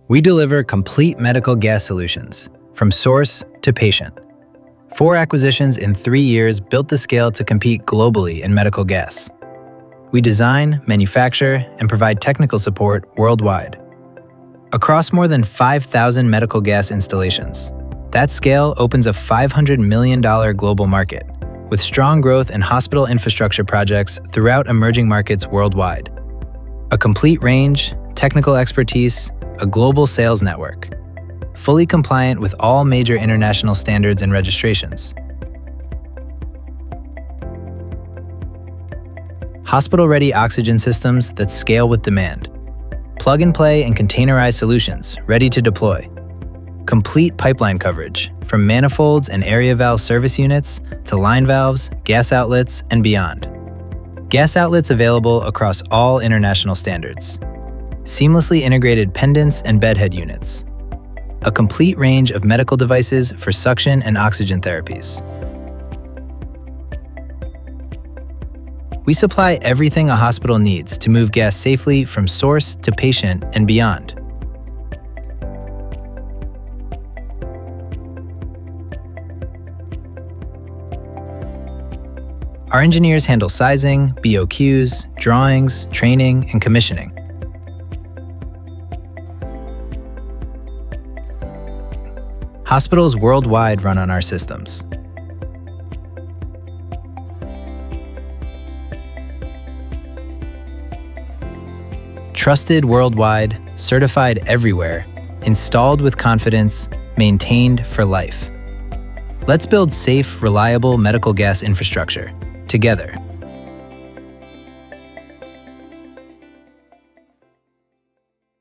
We deliver complete medical gas solutions, from source to patient. 4 acquisitions in 3 years built the scale to compete globally in medical gas. We design, manufacture, and provide technical support worldwide. Across more than 5,000 medical gas installations, that scale opens a $500 million global market, with strong growth in hospital infrastructure projects throughout emerging markets worldwide. A complete range, technical expertise, a global sales network, fully compliant with all major international standards and registrations. Hospital-ready oxygen systems that scale with demand. Plug-and-play and containerized solutions ready to deploy. Complete pipeline coverage, from manifolds and area valve service units to line valves, gas outlets, and beyond. Gas outlets available across all international standards. Seamlessly integrated pendants and bedhead units. A complete range of medical devices for suction and oxygen therapies. We supply everything a hospital needs to move gas safely from source to patient and beyond. Our engineers handle sizing, BOQs, drawings, training, and commissioning. Hospitals worldwide run on our systems. Trusted worldwide, certified everywhere, installed with confidence, maintained for life. Let's build safe, reliable medical gas infrastructure together.